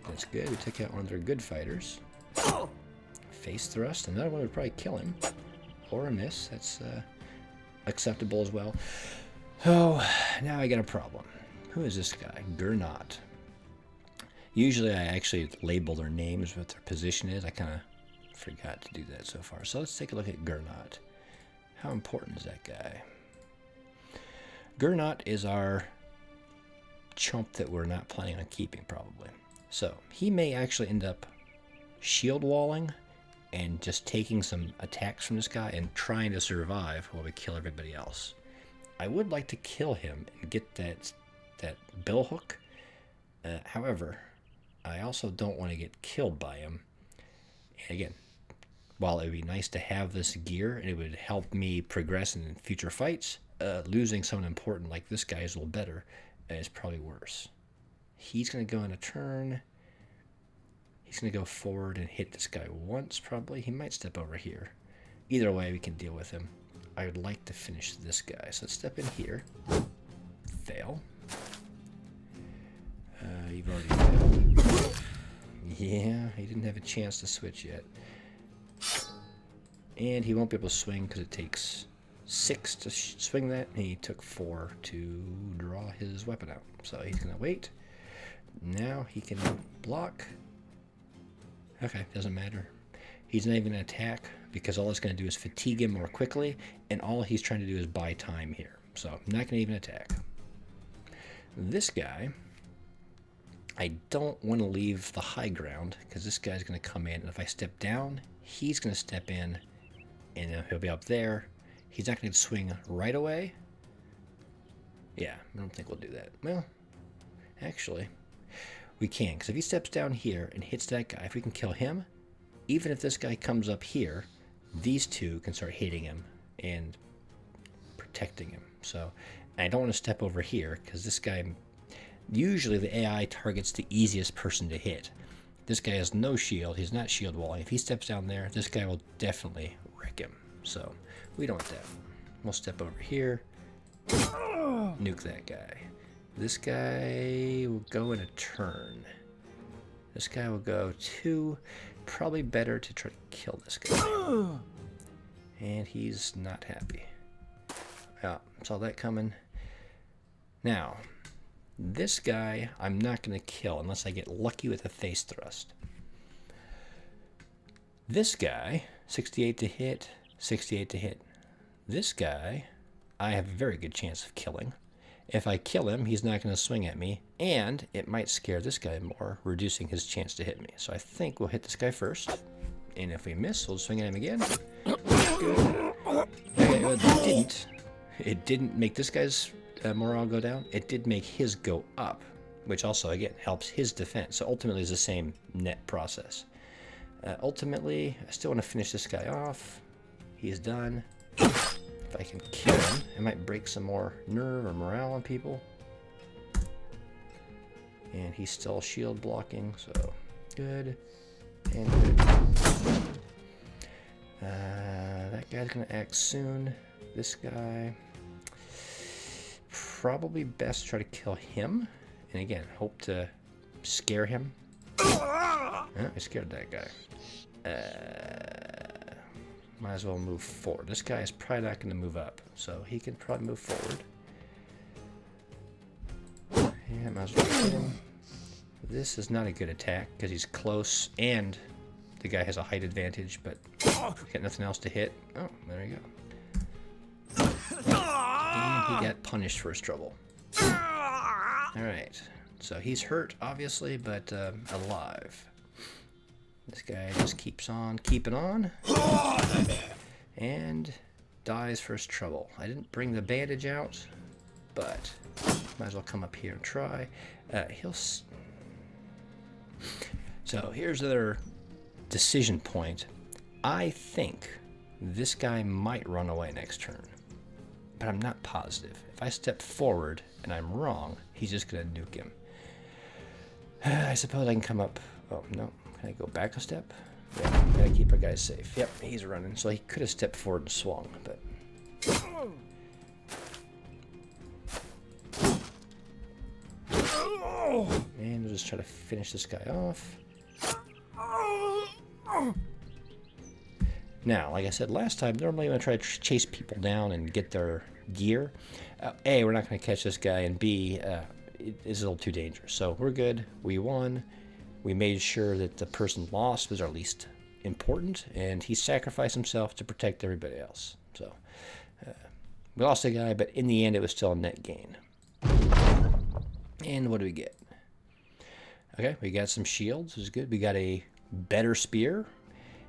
That's good. We took out one of their good fighters. Face thrust. Another one would probably kill him. Or a miss. That's acceptable as well. Oh, now I got a problem. Who is this guy? Gernot. Usually I actually label their names, what their position is. I kind of forgot to do that so far. So let's take a look at Gernot. How important is that guy? Gernot is our chump that we're not planning on keeping, probably. So he may actually end up shield walling and just taking some attacks from this guy and trying to survive while we kill everybody else. I would like to kill him and get that bill hook. However, I also don't want to get killed by him. And again, while it would be nice to have this gear and it would help me progress in future fights, losing someone important like this guy is a little better. Is probably worse. He's going to go in a turn. He's going to go forward and hit this guy once, probably. He might step over here. Either way, we can deal with him. I would like to finish this guy. So let's step in here. Fail. You've already failed. Yeah, he didn't have a chance to switch yet. And he won't be able to swing because it takes 6 to swing that, and he took 4 to draw his weapon out. So he's going to wait. Now he can block. Okay, doesn't matter. He's not even going to attack because all it's going to do is fatigue him more quickly, and all he's trying to do is buy time here. So I'm not going to even attack. This guy, I don't want to leave the high ground because this guy's going to come in, and if I step down, he's going to step in, and he'll be up there. He's not going to swing right away. Yeah, I don't think we'll do that. Well, actually, we can. Because if he steps down here and hits that guy, if we can kill him, even if this guy comes up here, these two can start hitting him and protecting him. So I don't want to step over here because this guy, usually the AI targets the easiest person to hit. This guy has no shield. He's not shield walling. If he steps down there, this guy will definitely wreck him. So we don't want that. We'll step over here. Nuke that guy. This guy will go in a turn. This guy will go 2. Probably better to try to kill this guy. And he's not happy. Yeah, saw that coming. Now, this guy I'm not going to kill unless I get lucky with a face thrust. This guy, 68 to hit, 68 to hit. This guy, I have a very good chance of killing. If I kill him, he's not going to swing at me, and it might scare this guy more, reducing his chance to hit me. So I think we'll hit this guy first, and if we miss, we'll swing at him again. Good. Okay, it didn't make this guy's morale go down. It did make his go up, which also, again, helps his defense. So ultimately, it's the same net process. Ultimately, I still want to finish this guy off. He's done. If I can kill him, I might break some more nerve or morale on people. And he's still shield blocking, so good. And good. That guy's going to act soon. This guy, probably best try to kill him. And again, hope to scare him. Oh, I scared that guy. Might as well move forward. This guy is probably not going to move up, so he can probably move forward. Yeah, might as well hit him. This is not a good attack because he's close and the guy has a height advantage, but got nothing else to hit. Oh, there you go. And he got punished for his trouble. Alright, so he's hurt, obviously, but alive. This guy just keeps on keeping on. And dies for his trouble. I didn't bring the bandage out, but might as well come up here and try. So here's their decision point. I think this guy might run away next turn, but I'm not positive. If I step forward and I'm wrong, he's just gonna nuke him. I suppose I can come up. Oh no, can I go back a step? Yeah, gotta keep our guys safe. Yep, he's running, so he could have stepped forward and swung, but. And we'll just try to finish this guy off. Now, like I said last time, normally when I try to chase people down and get their gear, A, we're not going to catch this guy, and B, it is a little too dangerous. So we're good. We won. We made sure that the person lost was our least important, and he sacrificed himself to protect everybody else. So we lost a guy, but in the end, it was still a net gain. And what do we get? Okay, we got some shields, which is good. We got a better spear.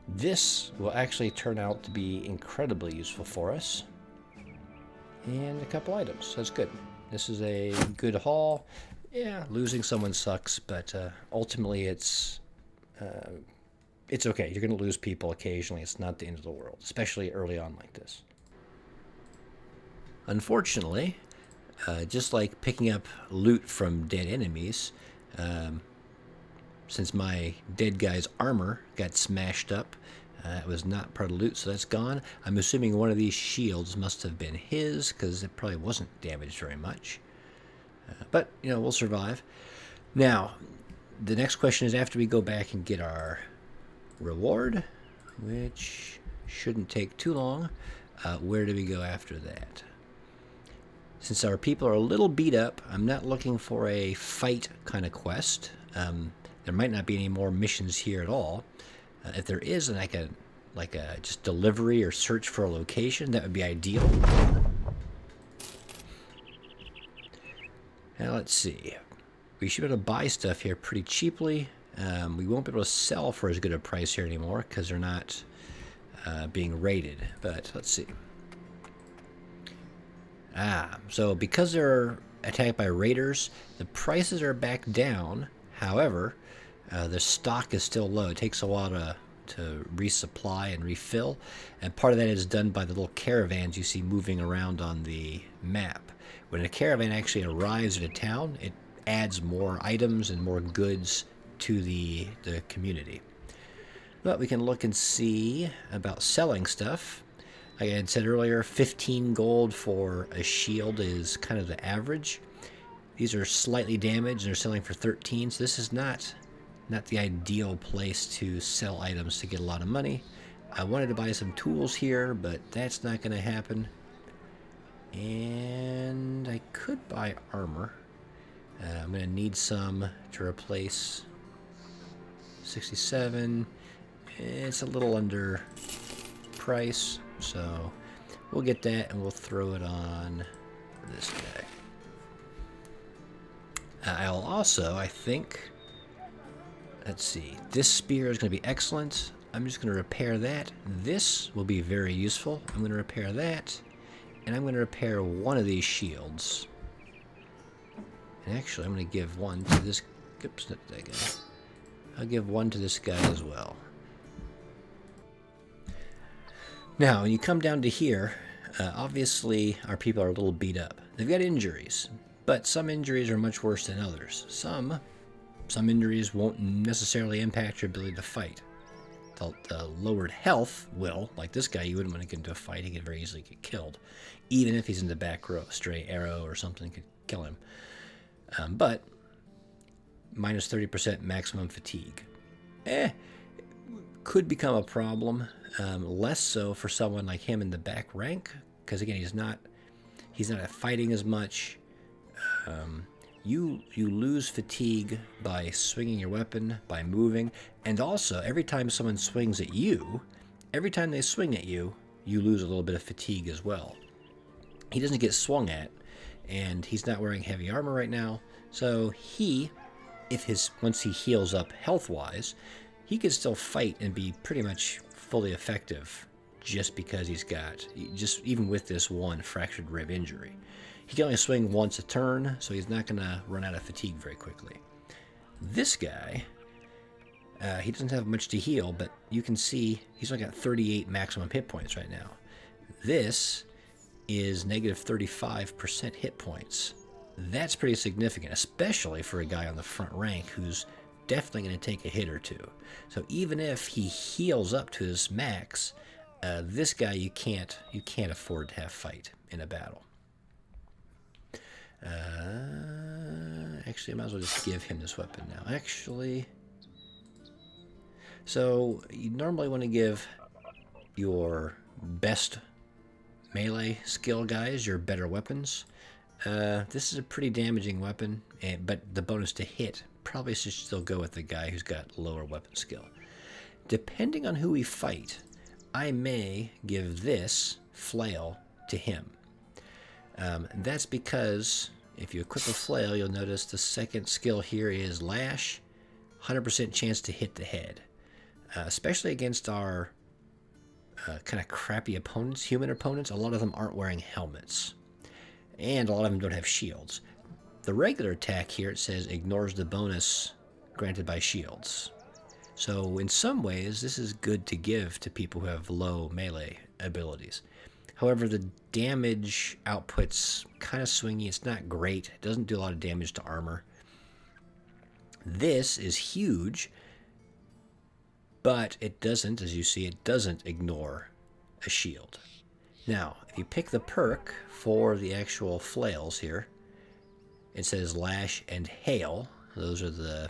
This will actually turn out to be incredibly useful for us. And a couple items, that's good. This is a good haul. Yeah, losing someone sucks, but ultimately it's okay. You're going to lose people occasionally. It's not the end of the world, especially early on like this. Unfortunately, just like picking up loot from dead enemies, since my dead guy's armor got smashed up, it was not part of the loot, so that's gone. I'm assuming one of these shields must have been his, because it probably wasn't damaged very much. But, you know, we'll survive. Now, the next question is after we go back and get our reward, which shouldn't take too long, where do we go after that? Since our people are a little beat up, I'm not looking for a fight kind of quest. There might not be any more missions here at all. If there is like a just delivery or search for a location, that would be ideal. Now let's see. We should be able to buy stuff here pretty cheaply. We won't be able to sell for as good a price here anymore because they're not being raided. But let's see. So because they're attacked by raiders, the prices are back down. However, the stock is still low. It takes a while to resupply and refill, and part of that is done by the little caravans you see moving around on the map. When a caravan actually arrives at a town, it adds more items and more goods to the community. But we can look and see about selling stuff. Like I had said earlier, 15 gold for a shield is kind of the average. These are slightly damaged and they're selling for 13, so this is not the ideal place to sell items to get a lot of money. I wanted to buy some tools here, but that's not going to happen. And I could buy armor. I'm going to need some to replace 67. It's a little under price, so we'll get that and we'll throw it on this guy. I'll also, I think, let's see, this spear is going to be excellent. I'm just going to repair that. This will be very useful. I'm going to repair that, and I'm going to repair one of these shields. And actually, I'm going to give one to this. Oops, not that guy. I'll give one to this guy as well. Now, when you come down to here, obviously our people are a little beat up. They've got injuries, but some injuries are much worse than others. Some injuries won't necessarily impact your ability to fight. The lowered health will, like this guy, you wouldn't want to get into a fight. He could very easily get killed, even if he's in the back row. A stray arrow or something could kill him. But minus 30% maximum fatigue. could become a problem. Less so for someone like him in the back rank, because again, he's not fighting as much. You lose fatigue by swinging your weapon, by moving, and also every time someone swings at you, every time they swing at you, you lose a little bit of fatigue as well. He doesn't get swung at, and he's not wearing heavy armor right now, so once he heals up health-wise, he can still fight and be pretty much fully effective just because even with this one fractured rib injury. He can only swing once a turn, so he's not going to run out of fatigue very quickly. This guy, he doesn't have much to heal, but you can see he's only got 38 maximum hit points right now. This is negative 35% hit points. That's pretty significant, especially for a guy on the front rank who's definitely going to take a hit or two. So even if he heals up to his max, this guy you can't afford to have fight in a battle. Actually, I might as well just give him this weapon now. Actually, so you normally want to give your best melee skill guys your better weapons. This is a pretty damaging weapon, but the bonus to hit probably should still go with the guy who's got lower weapon skill. Depending on who we fight, I may give this flail to him. That's because if you equip a flail, you'll notice the second skill here is lash, 100% chance to hit the head. Especially against our kind of crappy opponents, human opponents, a lot of them aren't wearing helmets. And a lot of them don't have shields. The regular attack here, it says, ignores the bonus granted by shields. So in some ways, this is good to give to people who have low melee abilities. However, the damage output's kind of swingy. It's not great. It doesn't do a lot of damage to armor. This is huge, but it doesn't, as you see, it doesn't ignore a shield. Now, if you pick the perk for the actual flails here, it says Lash and Hail. Those are the...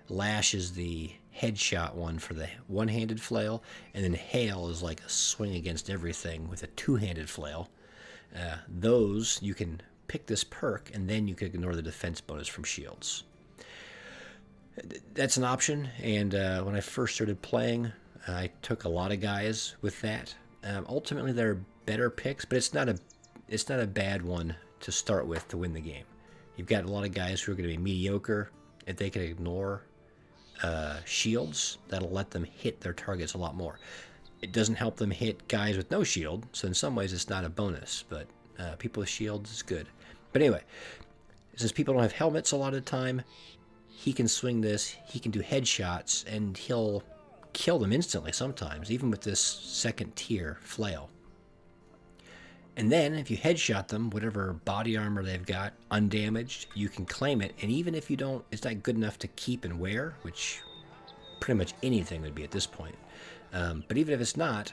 Lash is the headshot one for the one-handed flail, and then Hail is like a swing against everything with a two-handed flail. Those, you can pick this perk, and then you can ignore the defense bonus from shields. That's an option, and when I first started playing, I took a lot of guys with that. Ultimately, they're better picks, but it's not a bad one to start with to win the game. You've got a lot of guys who are going to be mediocre. If they can ignore shields, that'll let them hit their targets a lot more. It doesn't help them hit guys with no shield, so in some ways it's not a bonus, but people with shields is good. But anyway, since people don't have helmets a lot of the time, he can swing this, he can do headshots, and he'll kill them instantly sometimes, even with this second tier flail. And then, if you headshot them, whatever body armor they've got, undamaged, you can claim it. And even if you don't, it's not good enough to keep and wear, which pretty much anything would be at this point. But even if it's not,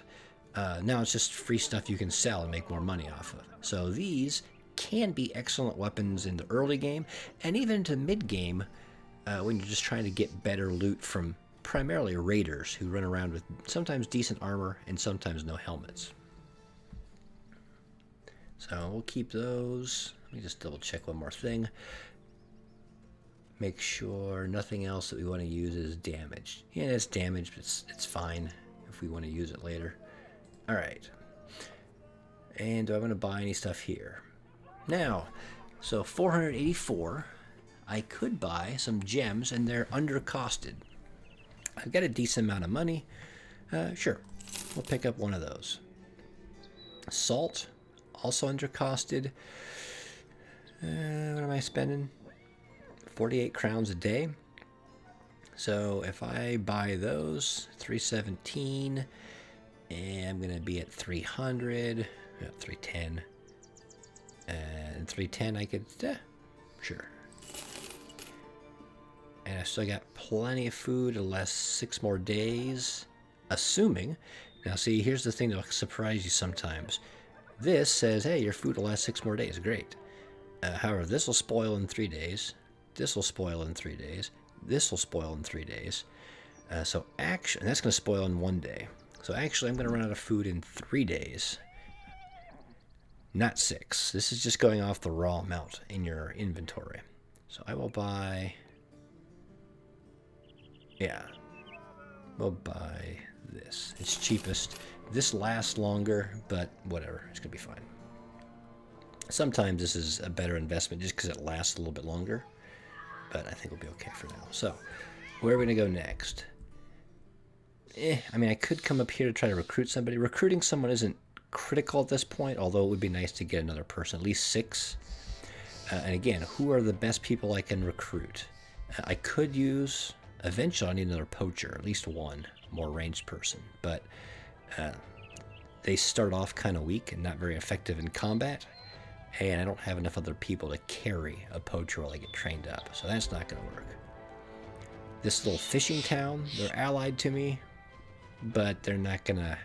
now it's just free stuff you can sell and make more money off of. So these can be excellent weapons in the early game, and even into mid-game, when you're just trying to get better loot from primarily raiders who run around with sometimes decent armor and sometimes no helmets. So we'll keep those. Let me just double check one more thing. Make sure nothing else that we want to use is damaged. Yeah, it's damaged, but it's fine if we want to use it later. Alright. And do I want to buy any stuff here? Now, so 484. I could buy some gems, and they're undercosted. I've got a decent amount of money. Sure, we'll pick up one of those. Salt, also undercosted. What am I spending? 48 crowns a day. So if I buy those, 317, and I'm going to be at 300, 310, and 310 I could, sure. And I still got plenty of food to last 6 more days, assuming. Now see, here's the thing that'll surprise you sometimes. This says, hey, your food will last 6 more days. Great. However, this will spoil in 3 days. This will spoil in 3 days. This will spoil in 3 days. So actually, and that's going to spoil in 1 day. So actually, I'm going to run out of food in 3 days. Not 6. This is just going off the raw amount in your inventory. So I will buy... Yeah. We'll buy this. It's cheapest. This lasts longer, but whatever. It's going to be fine. Sometimes this is a better investment just because it lasts a little bit longer. But I think we'll be okay for now. So, where are we going to go next? I mean, I could come up here to try to recruit somebody. Recruiting someone isn't critical at this point, although it would be nice to get another person, at least 6. And again, who are the best people I can recruit? I could use... Eventually, I need another poacher, at least one more ranged person. But they start off kind of weak and not very effective in combat. And I don't have enough other people to carry a poacher while I get trained up. So that's not going to work. This little fishing town, they're allied to me. But they're not going to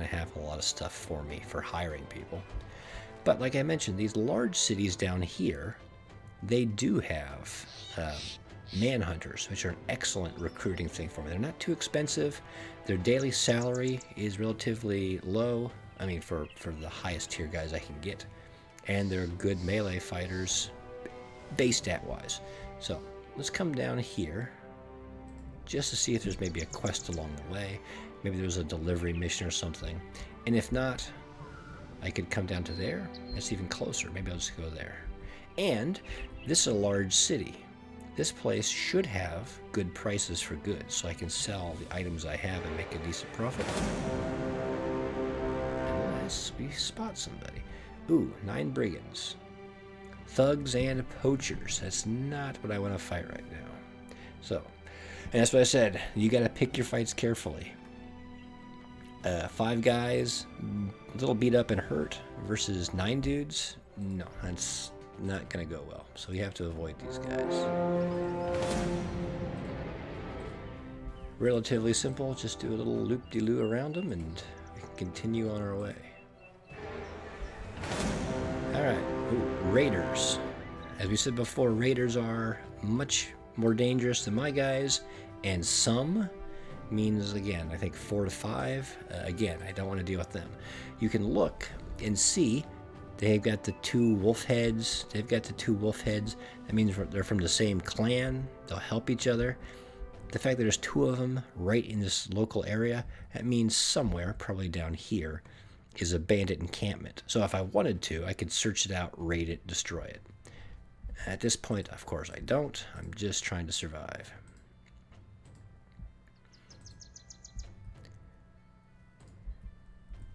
have a lot of stuff for me for hiring people. But like I mentioned, these large cities down here, they do have... manhunters, which are an excellent recruiting thing for me. They're not too expensive. Their daily salary is relatively low. I mean, for the highest tier guys I can get. And they're good melee fighters, base stat wise. So let's come down here just to see if there's maybe a quest along the way. Maybe there's a delivery mission or something. And if not, I could come down to there. It's even closer. Maybe I'll just go there. And this is a large city. This place should have good prices for goods, so I can sell the items I have and make a decent profit. Unless we spot somebody. Ooh, 9 brigands. Thugs and poachers. That's not what I want to fight right now. So, and that's what I said. You got to pick your fights carefully. 5 guys, a little beat up and hurt, versus 9 dudes. No, that's... not going to go well, so we have to avoid these guys. Relatively simple, just do a little loop-de-loo around them and we can continue on our way. Alright, raiders. As we said before, raiders are much more dangerous than my guys, and some means, again, I think 4 to 5. Again, I don't want to deal with them. You can look and see they've got the 2 wolf heads. That means they're from the same clan. They'll help each other. The fact that there's 2 of them right in this local area, that means somewhere, probably down here, is a bandit encampment. So if I wanted to, I could search it out, raid it, destroy it. At this point, of course, I don't. I'm just trying to survive.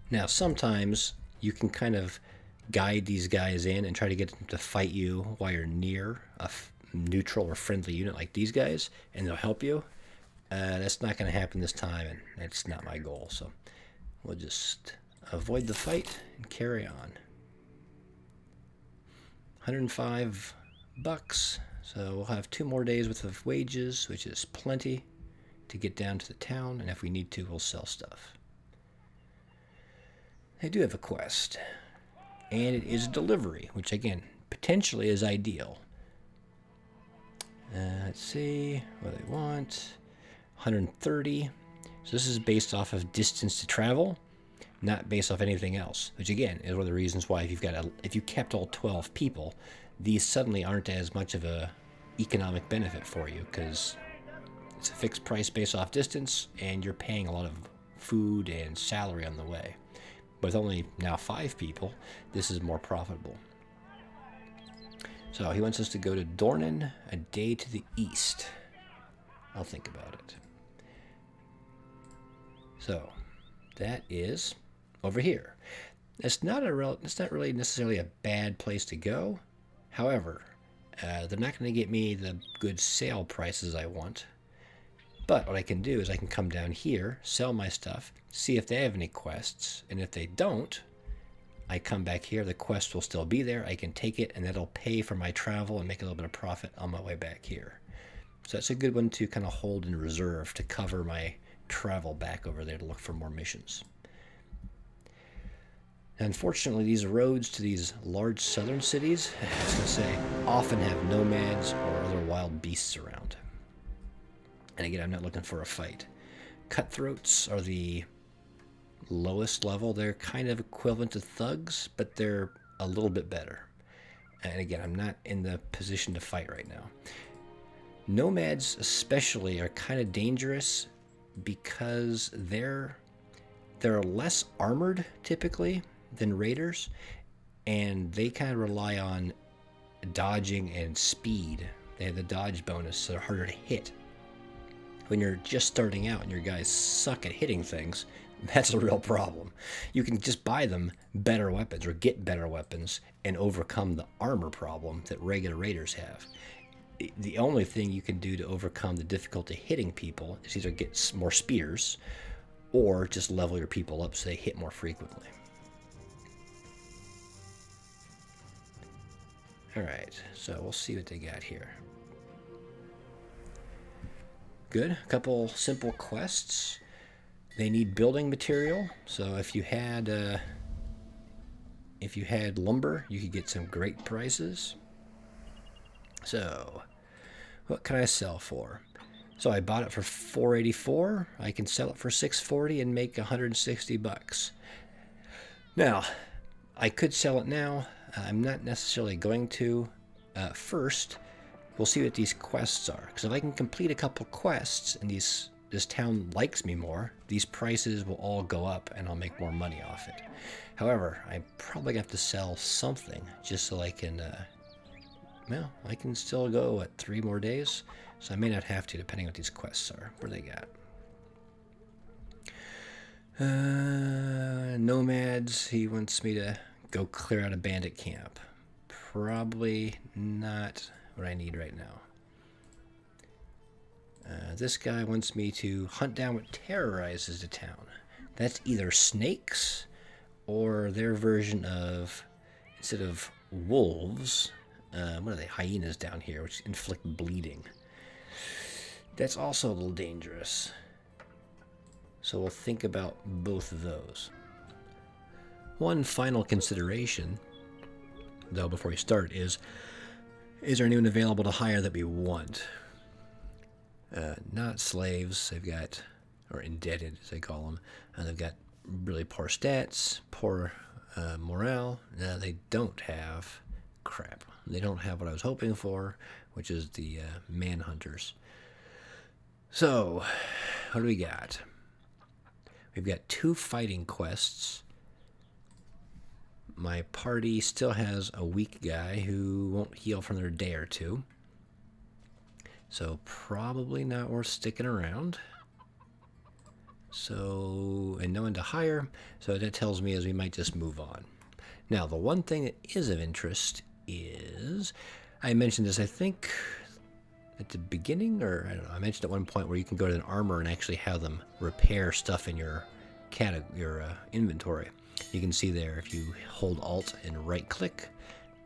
Now, sometimes you can kind of guide these guys in and try to get them to fight you while you're near a neutral or friendly unit like these guys, and they'll help you. That's not going to happen this time, and that's not my goal, so we'll just avoid the fight and carry on. 105 bucks, so we'll have 2 more days worth of wages, which is plenty to get down to the town, and if we need to, we'll sell stuff. They do have a quest. And it is delivery, which again, potentially is ideal. Let's see what they want. 130. So this is based off of distance to travel, not based off anything else. Which again is one of the reasons why if you kept all 12 people, these suddenly aren't as much of a economic benefit for you because it's a fixed price based off distance, and you're paying a lot of food and salary on the way. With only now 5 people, this is more profitable. So he wants us to go to Dornan, a day to the east. I'll think about it. So that is over here. It's not really necessarily a bad place to go. However, they're not going to get me the good sale prices I want. But what I can do is I can come down here, sell my stuff, see if they have any quests, and if they don't, I come back here, the quest will still be there, I can take it, and that'll pay for my travel and make a little bit of profit on my way back here. So that's a good one to kind of hold in reserve to cover my travel back over there to look for more missions. Unfortunately, these roads to these large southern cities, I was going to say, often have nomads or other wild beasts around. And again, I'm not looking for a fight. Cutthroats are the lowest level. They're kind of equivalent to thugs, but they're a little bit better. And again, I'm not in the position to fight right now. Nomads especially are kind of dangerous because they're less armored typically than raiders, and they kind of rely on dodging and speed. They have the dodge bonus, so they're harder to hit. When you're just starting out and your guys suck at hitting things, that's a real problem. You can just buy them better weapons or get better weapons and overcome the armor problem that regular raiders have. The only thing you can do to overcome the difficulty hitting people is either get more spears or just level your people up so they hit more frequently. Alright, so we'll see what they got here. Good, a couple simple quests. They need building material, so if you had lumber, you could get some great prices. So, what can I sell for? So I bought it for $4.84. I can sell it for $6.40 and make $160. Now, I could sell it now. I'm not necessarily going to. First, we'll see what these quests are. Because if I can complete a couple quests and this town likes me more, these prices will all go up and I'll make more money off it. However, I'm probably going to have to sell something just so I can, well, I can still go, 3 more days? So I may not have to, depending on what these quests are. What do they got? Nomads, he wants me to go clear out a bandit camp. Probably not what I need right now. This guy wants me to hunt down what terrorizes the town. That's either snakes or their version of, instead of wolves, what are they? Hyenas down here, which inflict bleeding. That's also a little dangerous. So we'll think about both of those. One final consideration, though, before we start is there anyone available to hire that we want? Not slaves. They've got, or indebted, as they call them. They've got really poor stats, poor morale. They don't have crap. They don't have what I was hoping for, which is the manhunters. So, what do we got? We've got 2 fighting quests. My party still has a weak guy who won't heal for another day or 2. So probably not worth sticking around. So, and no one to hire. So that tells me is we might just move on. Now, the one thing that is of interest is, I mentioned this, I think, at the beginning, or I don't know, I mentioned at one point where you can go to an armor and actually have them repair stuff in your inventory. You can see there, if you hold Alt and right click,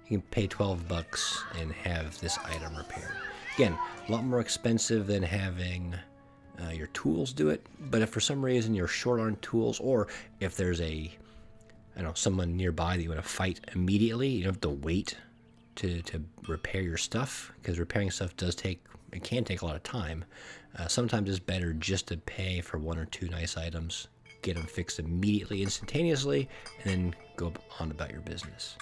you can pay $12 and have this item repaired. Again, a lot more expensive than having your tools do it, but if for some reason you're short on tools, or if there's someone nearby that you want to fight immediately, you don't have to wait to repair your stuff, because repairing stuff can take a lot of time. Sometimes it's better just to pay for 1 or 2 nice items, get them fixed immediately, instantaneously, and then go on about your business.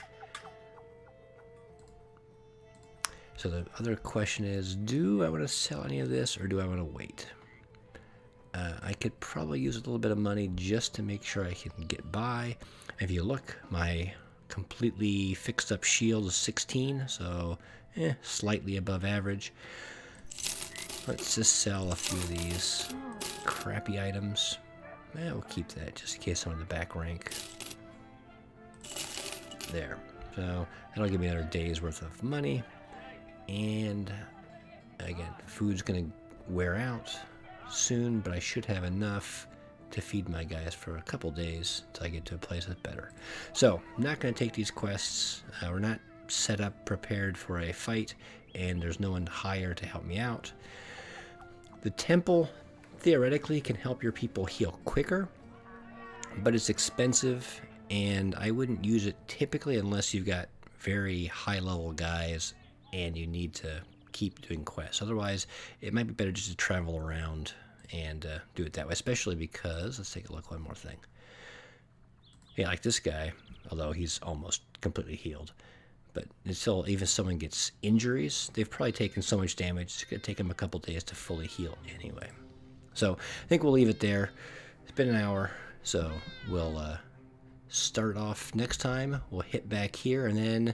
So the other question is, do I want to sell any of this, or do I want to wait? I could probably use a little bit of money just to make sure I can get by. If you look, my completely fixed up shield is 16, so slightly above average. Let's just sell a few of these crappy items. We'll keep that just in case I'm in the back rank. There. So that'll give me another day's worth of money. And again, food's going to wear out soon, but I should have enough to feed my guys for a couple days until I get to a place that's better. So, I'm not going to take these quests. We're not set up, prepared for a fight, and there's no one to hire to help me out. The temple, theoretically, can help your people heal quicker, but it's expensive, and I wouldn't use it typically unless you've got very high-level guys and you need to keep doing quests. Otherwise, it might be better just to travel around and do it that way, especially because, let's take a look, one more thing. Yeah, like this guy, although he's almost completely healed. But until even someone gets injuries, they've probably taken so much damage, it's going to take them a couple days to fully heal anyway. So I think we'll leave it there. It's been an hour, so we'll start off next time. We'll hit back here, and then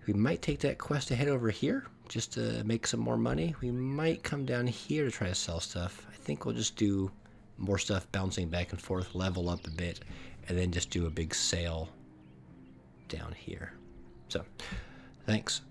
we might take that quest to head over here just to make some more money. We might come down here to try to sell stuff. I think we'll just do more stuff bouncing back and forth, level up a bit, and then just do a big sale down here. So, thanks.